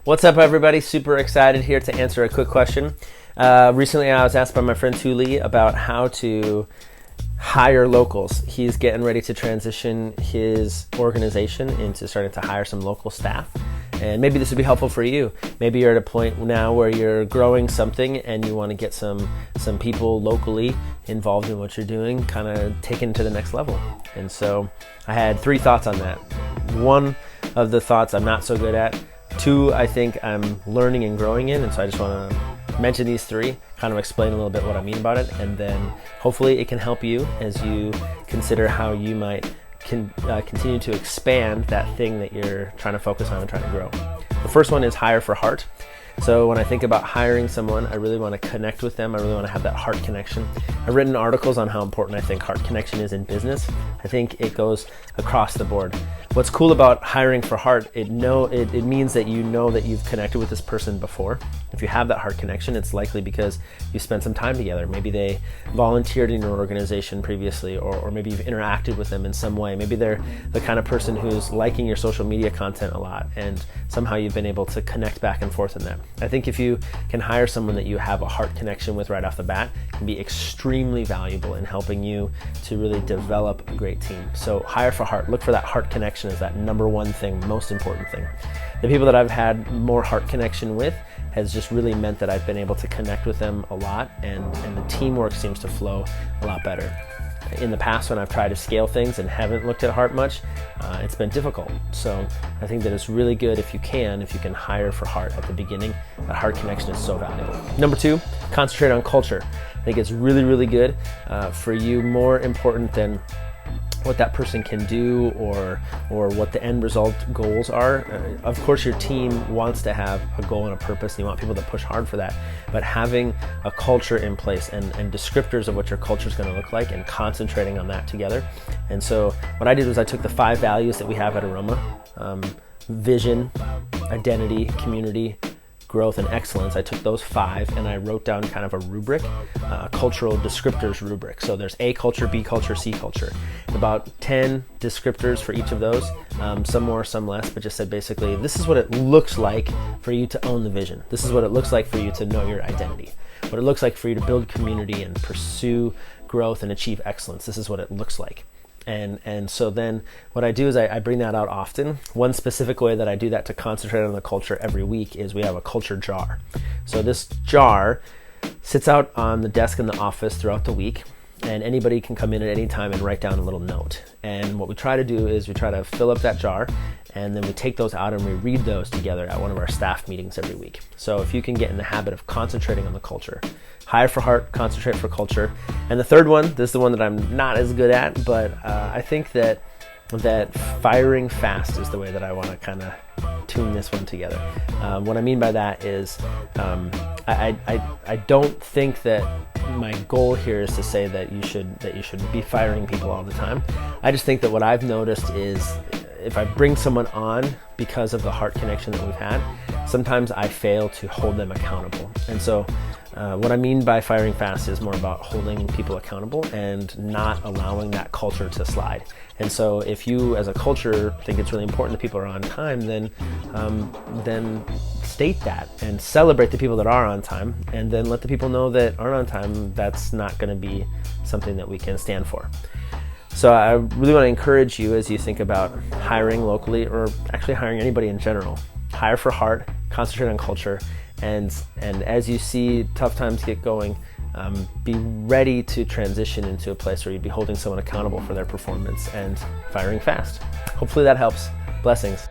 What's up, everybody? Super excited here to answer a quick question. Recently, I was asked by my friend Thule about how to hire locals. He's getting ready to transition his organization into starting to hire some local staff. And maybe this would be helpful for you. Maybe you're at a point now where you're growing something and you want to get some people locally involved in what you're doing, kind of taken to the next level. And so I had 3 thoughts on that. One of the thoughts I'm not so good at. 2, I think I'm learning and growing in, and so I just want to mention these 3, kind of explain a little bit what I mean about it, and then hopefully it can help you as you consider how you might continue to expand that thing that you're trying to focus on and trying to grow. The first one is hire for heart. So when I think about hiring someone, I really want to connect with them. I really want to have that heart connection. I've written articles on how important I think heart connection is in business. I think it goes across the board. What's cool about hiring for heart, it means that you know that you've connected with this person before. If you have that heart connection, it's likely because you spent some time together. Maybe they volunteered in your organization previously, or maybe you've interacted with them in some way. Maybe they're the kind of person who's liking your social media content a lot, and somehow you've been able to connect back and forth in that. I think if you can hire someone that you have a heart connection with right off the bat, it can be extremely valuable in helping you to really develop a great team. So hire for heart. Look for that heart connection as that number one thing, most important thing. The people that I've had more heart connection with has just really meant that I've been able to connect with them a lot, and the teamwork seems to flow a lot better. In the past, when I've tried to scale things and haven't looked at heart much, it's been difficult. So I think that it's really good if you can hire for heart at the beginning. That heart connection is so valuable. Number 2, concentrate on culture. I think it's really, really good for you, more important than what that person can do or what the end result goals are. Of course, your team wants to have a goal and a purpose, and you want people to push hard for that. But having a culture in place and descriptors of what your culture is going to look like and concentrating on that together. And so what I did was I took the 5 values that we have at Aroma, vision, identity, community, growth, and excellence. I took those 5 and I wrote down kind of a rubric, a cultural descriptors rubric. So there's A culture, B culture, C culture. About 10 descriptors for each of those, some more, some less, but just said basically, this is what it looks like for you to own the vision. This is what it looks like for you to know your identity. What it looks like for you to build community and pursue growth and achieve excellence. This is what it looks like. And so then what I do is I bring that out often. One specific way that I do that to concentrate on the culture every week is we have a culture jar. So this jar sits out on the desk in the office throughout the week, and anybody can come in at any time and write down a little note. And what we try to do is we try to fill up that jar, and then we take those out and we read those together at one of our staff meetings every week. So if you can get in the habit of concentrating on the culture, hire for heart, concentrate for culture. And the third one, this is the one that I'm not as good at, but I think that firing fast is the way that I want to kind of tune this one together. What I mean by that is I don't think that my goal here is to say that you should be firing people all the time. I just think that what I've noticed is if I bring someone on because of the heart connection that we've had, sometimes I fail to hold them accountable. And so what I mean by firing fast is more about holding people accountable and not allowing that culture to slide. And so if you as a culture think it's really important that people are on time, then state that and celebrate the people that are on time, and then let the people know that aren't on time, that's not going to be something that we can stand for. So I really want to encourage you as you think about hiring locally, or actually hiring anybody in general. Hire for heart, concentrate on culture, and as you see tough times get going, be ready to transition into a place where you'd be holding someone accountable for their performance and firing fast. Hopefully that helps. Blessings.